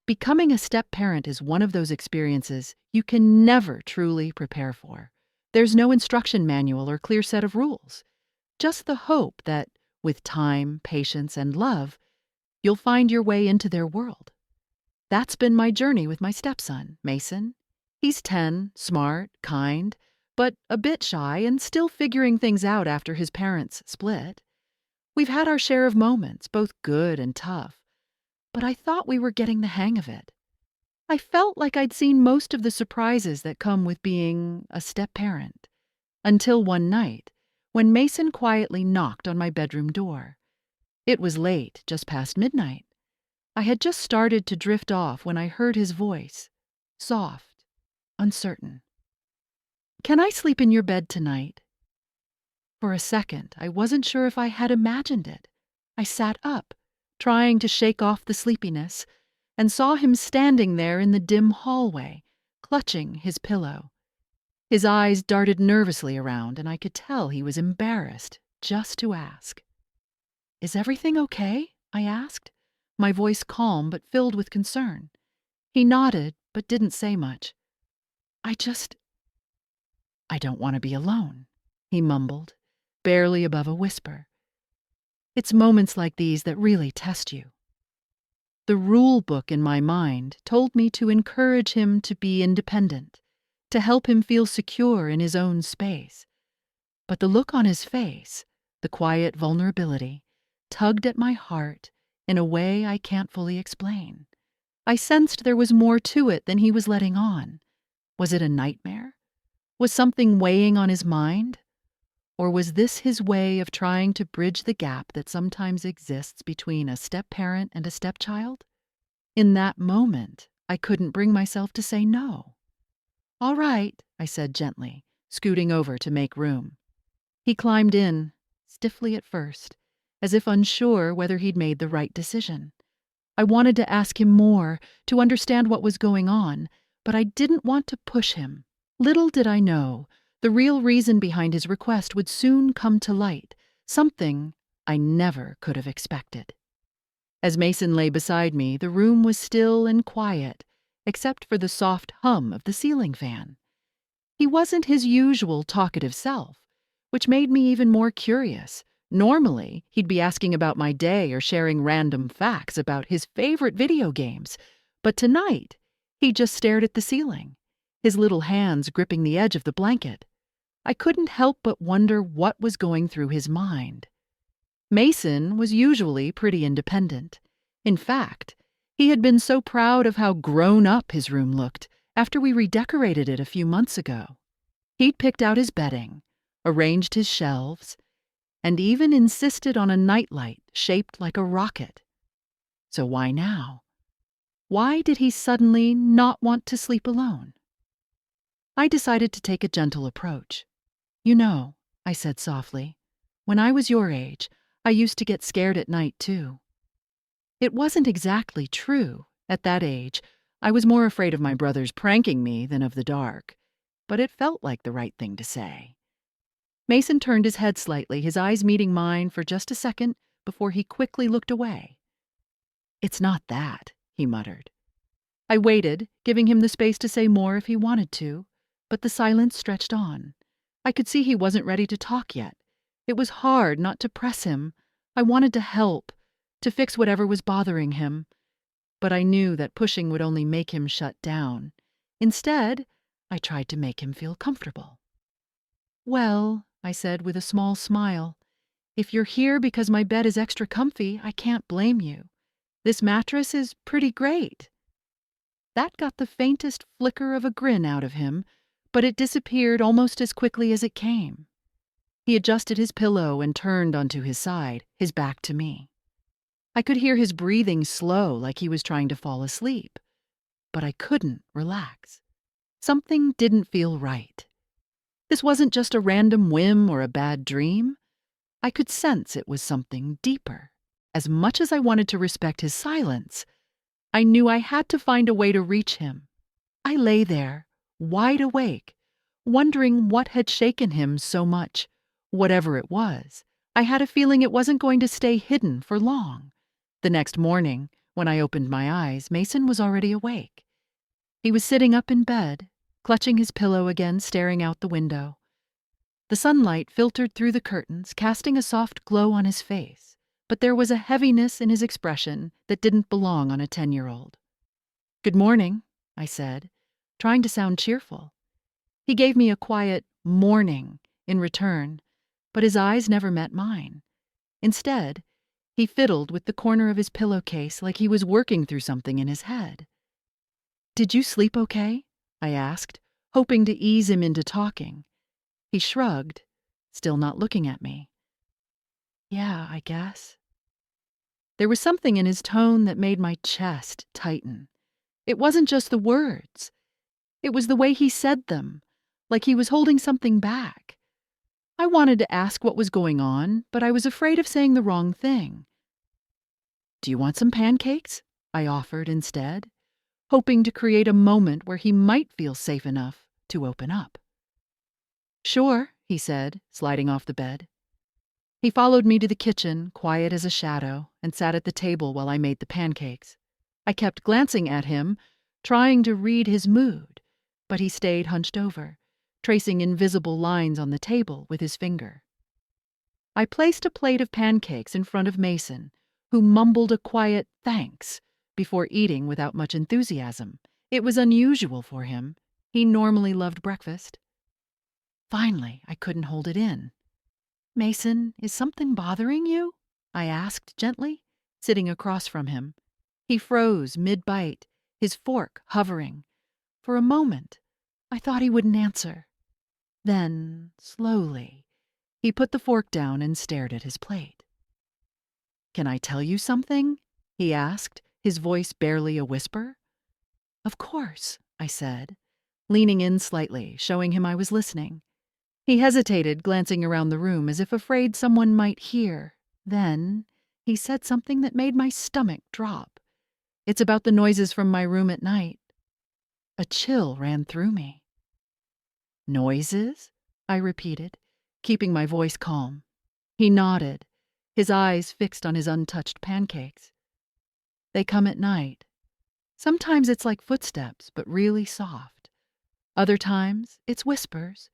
Becoming a step parent is one of those experiences you can never truly prepare for. There's no instruction manual or clear set of rules, just the hope that, with time, patience, and love, you'll find your way into their world. That's been my journey with my stepson, Mason. He's 10, smart, kind, but a bit shy and still figuring things out after his parents split. We've had our share of moments, both good and tough, but I thought we were getting the hang of it. I felt like I'd seen most of the surprises that come with being a step-parent, until one night, when Mason quietly knocked on my bedroom door. It was late, just past midnight. I had just started to drift off when I heard his voice, soft, uncertain. "Can I sleep in your bed tonight?" For a second, I wasn't sure if I had imagined it. I sat up, trying to shake off the sleepiness, and saw him standing there in the dim hallway, clutching his pillow. His eyes darted nervously around, and I could tell he was embarrassed just to ask. "Is everything okay?" I asked, my voice calm but filled with concern. He nodded, but didn't say much. I don't want to be alone," he mumbled, barely above a whisper. It's moments like these that really test you. The rule book in my mind told me to encourage him to be independent, to help him feel secure in his own space. But the look on his face, the quiet vulnerability, tugged at my heart in a way I can't fully explain. I sensed there was more to it than he was letting on. Was it a nightmare? Was something weighing on his mind? Or was this his way of trying to bridge the gap that sometimes exists between a step-parent and a stepchild? In that moment, I couldn't bring myself to say no. "All right," I said gently, scooting over to make room. He climbed in, stiffly at first, as if unsure whether he'd made the right decision. I wanted to ask him more, to understand what was going on, but I didn't want to push him. Little did I know, the real reason behind his request would soon come to light, something I never could have expected. As Mason lay beside me, the room was still and quiet, except for the soft hum of the ceiling fan. He wasn't his usual talkative self, which made me even more curious. Normally, he'd be asking about my day or sharing random facts about his favorite video games, but tonight, he just stared at the ceiling, his little hands gripping the edge of the blanket. I couldn't help but wonder what was going through his mind. Mason was usually pretty independent. In fact, he had been so proud of how grown up his room looked after we redecorated it a few months ago. He'd picked out his bedding, arranged his shelves, and even insisted on a nightlight shaped like a rocket. So why now? Why did he suddenly not want to sleep alone? I decided to take a gentle approach. "You know," I said softly, "when I was your age, I used to get scared at night too." It wasn't exactly true. At that age, I was more afraid of my brothers pranking me than of the dark, but it felt like the right thing to say. Mason turned his head slightly, his eyes meeting mine for just a second before he quickly looked away. "It's not that," he muttered. I waited, giving him the space to say more if he wanted to, but the silence stretched on. I could see he wasn't ready to talk yet. It was hard not to press him. I wanted to help, to fix whatever was bothering him, but I knew that pushing would only make him shut down. Instead, I tried to make him feel comfortable. "Well," I said with a small smile, "if you're here because my bed is extra comfy, I can't blame you. This mattress is pretty great." That got the faintest flicker of a grin out of him, but it disappeared almost as quickly as it came. He adjusted his pillow and turned onto his side, his back to me. I could hear his breathing slow, like he was trying to fall asleep, but I couldn't relax. Something didn't feel right. This wasn't just a random whim or a bad dream. I could sense it was something deeper. As much as I wanted to respect his silence, I knew I had to find a way to reach him. I lay there, wide awake, wondering what had shaken him so much. Whatever it was, I had a feeling it wasn't going to stay hidden for long. The next morning, When I opened my eyes, Mason was already awake. He was sitting up in bed, clutching his pillow again, staring out the window. The sunlight filtered through the curtains, casting a soft glow on his face, but there was a heaviness in his expression that didn't belong on a 10-year-old. "Good morning," I said, trying to sound cheerful. He gave me a quiet "morning" in return, but his eyes never met mine. Instead, he fiddled with the corner of his pillowcase like he was working through something in his head. "Did you sleep okay?" I asked, hoping to ease him into talking. He shrugged, still not looking at me. "Yeah, I guess." There was something in his tone that made my chest tighten. It wasn't just the words. It was the way he said them, like he was holding something back. I wanted to ask what was going on, but I was afraid of saying the wrong thing. "Do you want some pancakes?" I offered instead, hoping to create a moment where he might feel safe enough to open up. "Sure," he said, sliding off the bed. He followed me to the kitchen, quiet as a shadow, and sat at the table while I made the pancakes. I kept glancing at him, trying to read his mood, but he stayed hunched over, tracing invisible lines on the table with his finger. I placed a plate of pancakes in front of Mason, who mumbled a quiet thanks before eating without much enthusiasm. It was unusual for him. He normally loved breakfast. Finally, I couldn't hold it in. "Mason, is something bothering you?" I asked gently, sitting across from him. He froze mid-bite, his fork hovering. For a moment, I thought he wouldn't answer. Then, slowly, he put the fork down and stared at his plate. "Can I tell you something?" he asked, his voice barely a whisper. "Of course," I said, leaning in slightly, showing him I was listening. He hesitated, glancing around the room as if afraid someone might hear. Then he said something that made my stomach drop. "It's about the noises from my room at night." A chill ran through me. "Noises?" I repeated, keeping my voice calm. He nodded, his eyes fixed on his untouched pancakes. "They come at night. Sometimes it's like footsteps, but really soft. Other times it's whispers,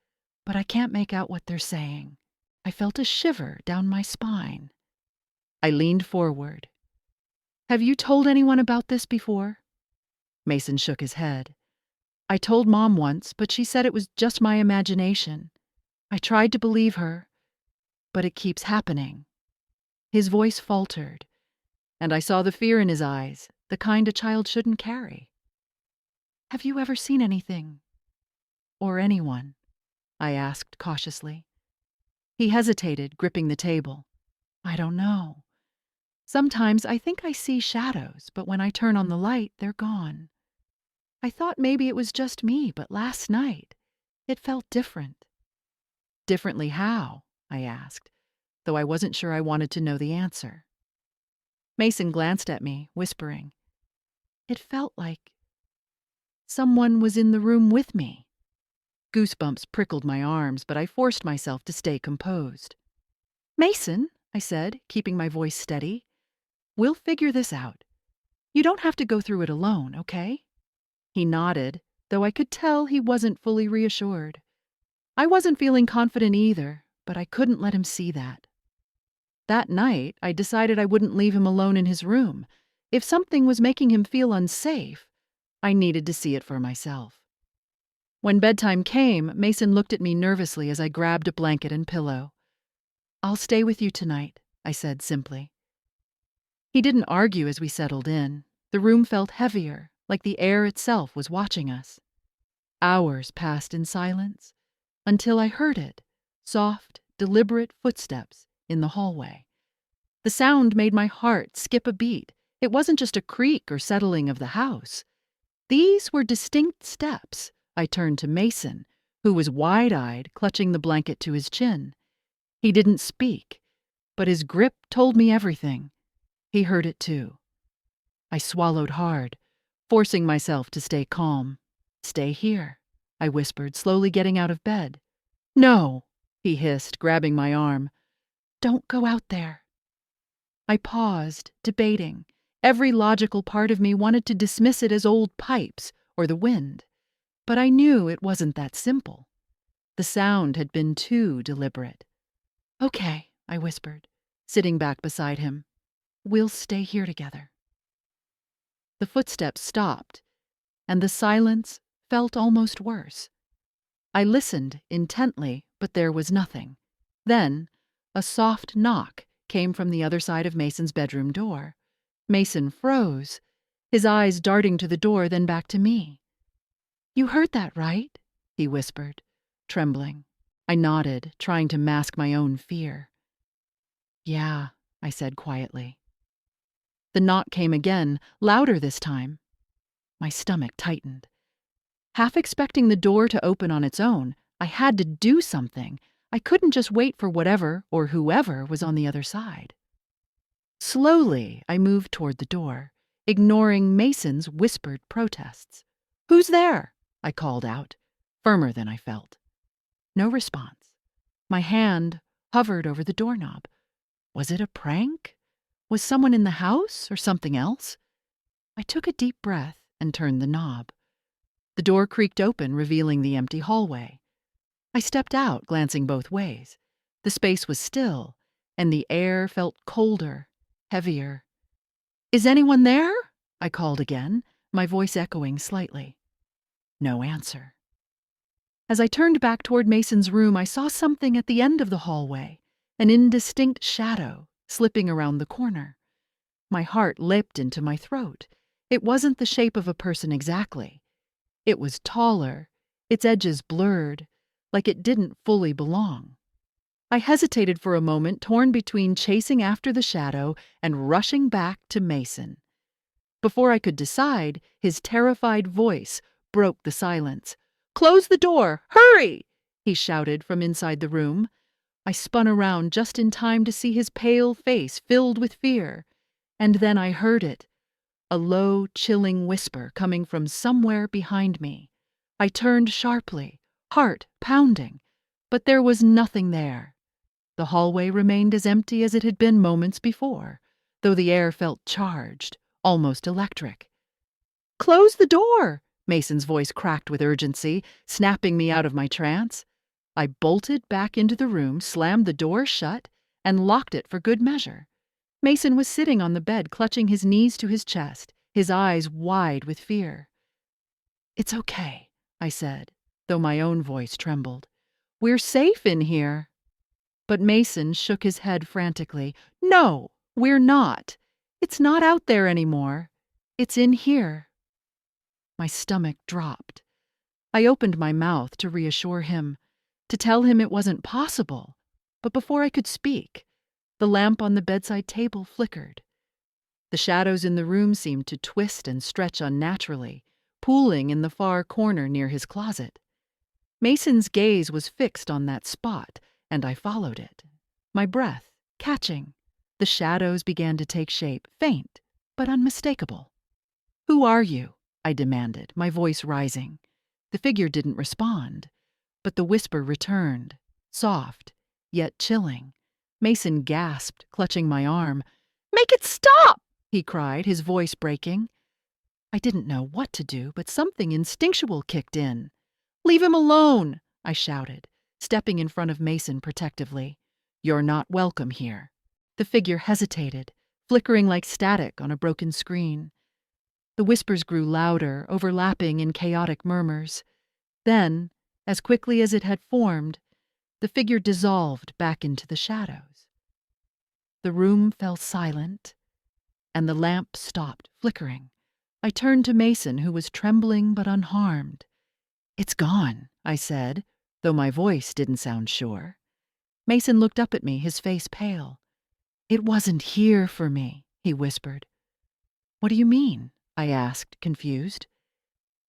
but I can't make out what they're saying." I felt a shiver down my spine. I leaned forward. "Have you told anyone about this before?" Mason shook his head. "I told Mom once, but she said it was just my imagination. I tried to believe her, but it keeps happening." His voice faltered, and I saw the fear in his eyes, the kind a child shouldn't carry. "Have you ever seen anything? Or anyone?" I asked cautiously. He hesitated, gripping the table. "I don't know. Sometimes I think I see shadows, but when I turn on the light, they're gone. I thought maybe it was just me, but last night, it felt different." "Differently how?" I asked, though I wasn't sure I wanted to know the answer. Mason glanced at me, whispering, "It felt like someone was in the room with me." Goosebumps prickled my arms, but I forced myself to stay composed. "Mason," I said, keeping my voice steady, "we'll figure this out. You don't have to go through it alone, okay?" He nodded, though I could tell he wasn't fully reassured. I wasn't feeling confident either, but I couldn't let him see that. That night, I decided I wouldn't leave him alone in his room. If something was making him feel unsafe, I needed to see it for myself. When bedtime came, Mason looked at me nervously as I grabbed a blanket and pillow. "I'll stay with you tonight," I said simply. He didn't argue as we settled in. The room felt heavier, like the air itself was watching us. Hours passed in silence, until I heard it, soft, deliberate footsteps in the hallway. The sound made my heart skip a beat. It wasn't just a creak or settling of the house. These were distinct steps. I turned to Mason, who was wide-eyed, clutching the blanket to his chin. He didn't speak, but his grip told me everything. He heard it too. I swallowed hard, forcing myself to stay calm. "Stay here," I whispered, slowly getting out of bed. "No," he hissed, grabbing my arm. "Don't go out there." I paused, debating. Every logical part of me wanted to dismiss it as old pipes or the wind, but I knew it wasn't that simple. The sound had been too deliberate. "Okay," I whispered, sitting back beside him. "We'll stay here together." The footsteps stopped, and the silence felt almost worse. I listened intently, but there was nothing. Then, a soft knock came from the other side of Mason's bedroom door. Mason froze, his eyes darting to the door, then back to me. "You heard that, right?" he whispered, trembling. I nodded, trying to mask my own fear. "Yeah," I said quietly. The knock came again, louder this time. My stomach tightened. Half expecting the door to open on its own, I had to do something. I couldn't just wait for whatever or whoever was on the other side. Slowly, I moved toward the door, ignoring Mason's whispered protests. "Who's there?" I called out, firmer than I felt. No response. My hand hovered over the doorknob. Was it a prank? Was someone in the house or something else? I took a deep breath and turned the knob. The door creaked open, revealing the empty hallway. I stepped out, glancing both ways. The space was still, and the air felt colder, heavier. "Is anyone there?" I called again, my voice echoing slightly. No answer. As I turned back toward Mason's room, I saw something at the end of the hallway, an indistinct shadow slipping around the corner. My heart leapt into my throat. It wasn't the shape of a person exactly. It was taller, its edges blurred, like it didn't fully belong. I hesitated for a moment, torn between chasing after the shadow and rushing back to Mason. Before I could decide, his terrified voice broke the silence. "Close the door! Hurry!" he shouted from inside the room. I spun around just in time to see his pale face filled with fear. And then I heard it, a low, chilling whisper coming from somewhere behind me. I turned sharply, heart pounding, but there was nothing there. The hallway remained as empty as it had been moments before, though the air felt charged, almost electric. "Close the door!" Mason's voice cracked with urgency, snapping me out of my trance. I bolted back into the room, slammed the door shut, and locked it for good measure. Mason was sitting on the bed, clutching his knees to his chest, his eyes wide with fear. "It's okay," I said, though my own voice trembled. "We're safe in here." But Mason shook his head frantically. "No, we're not. It's not out there anymore. It's in here." My stomach dropped. I opened my mouth to reassure him, to tell him it wasn't possible. But before I could speak, the lamp on the bedside table flickered. The shadows in the room seemed to twist and stretch unnaturally, pooling in the far corner near his closet. Mason's gaze was fixed on that spot, and I followed it, my breath catching. The shadows began to take shape, faint but unmistakable. "Who are you?" I demanded, my voice rising. The figure didn't respond, but the whisper returned, soft, yet chilling. Mason gasped, clutching my arm. "Make it stop!" he cried, his voice breaking. I didn't know what to do, but something instinctual kicked in. "Leave him alone!" I shouted, stepping in front of Mason protectively. "You're not welcome here." The figure hesitated, flickering like static on a broken screen. The whispers grew louder, overlapping in chaotic murmurs. Then, as quickly as it had formed, the figure dissolved back into the shadows. The room fell silent, and the lamp stopped flickering. I turned to Mason, who was trembling but unharmed. "It's gone," I said, though my voice didn't sound sure. Mason looked up at me, his face pale. "It wasn't here for me," he whispered. "What do you mean?" I asked, confused.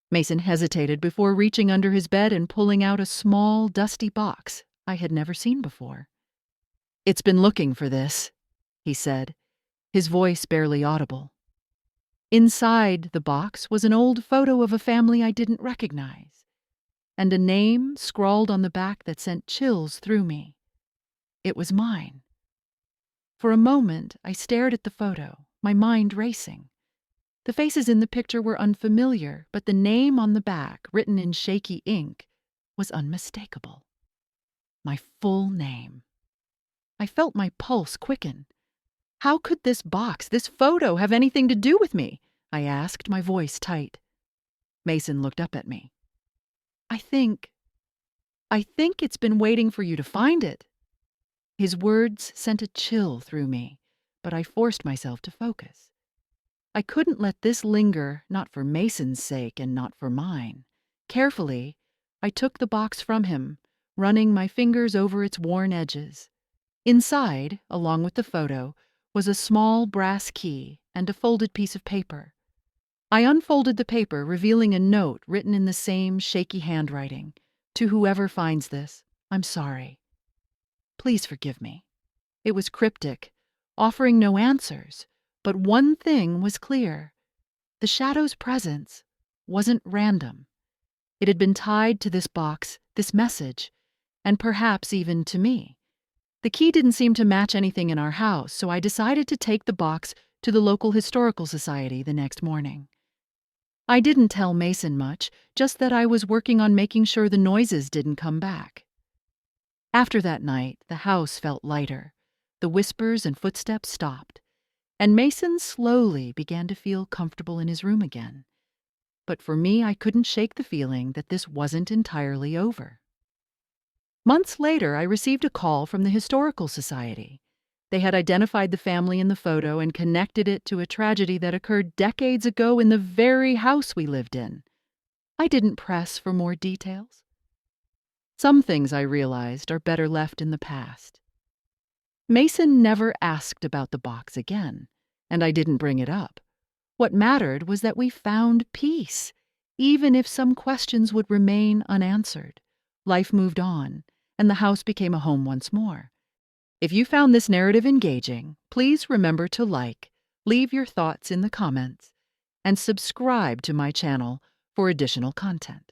Mason hesitated before reaching under his bed and pulling out a small, dusty box I had never seen before. "It's been looking for this," he said, his voice barely audible. Inside the box was an old photo of a family I didn't recognize, and a name scrawled on the back that sent chills through me. It was mine. For a moment, I stared at the photo, my mind racing. The faces in the picture were unfamiliar, but the name on the back, written in shaky ink, was unmistakable. My full name. I felt my pulse quicken. How could this box, this photo, have anything to do with me? I asked, my voice tight. Mason looked up at me. I think it's been waiting for you to find it. His words sent a chill through me, but I forced myself to focus. I couldn't let this linger, not for Mason's sake and not for mine. Carefully, I took the box from him, running my fingers over its worn edges. Inside, along with the photo, was a small brass key and a folded piece of paper. I unfolded the paper, revealing a note written in the same shaky handwriting. To whoever finds this, I'm sorry. Please forgive me. It was cryptic, offering no answers, but one thing was clear. The shadow's presence wasn't random. It had been tied to this box, this message, and perhaps even to me. The key didn't seem to match anything in our house, so I decided to take the box to the local historical society the next morning. I didn't tell Mason much, just that I was working on making sure the noises didn't come back. After that night, the house felt lighter. The whispers and footsteps stopped, and Mason slowly began to feel comfortable in his room again. But for me, I couldn't shake the feeling that this wasn't entirely over. Months later, I received a call from the Historical Society. They had identified the family in the photo and connected it to a tragedy that occurred decades ago in the very house we lived in. I didn't press for more details. Some things, I realized, are better left in the past. Mason never asked about the box again, and I didn't bring it up. What mattered was that we found peace, even if some questions would remain unanswered. Life moved on, and the house became a home once more. If you found this narrative engaging, please remember to like, leave your thoughts in the comments, and subscribe to my channel for additional content.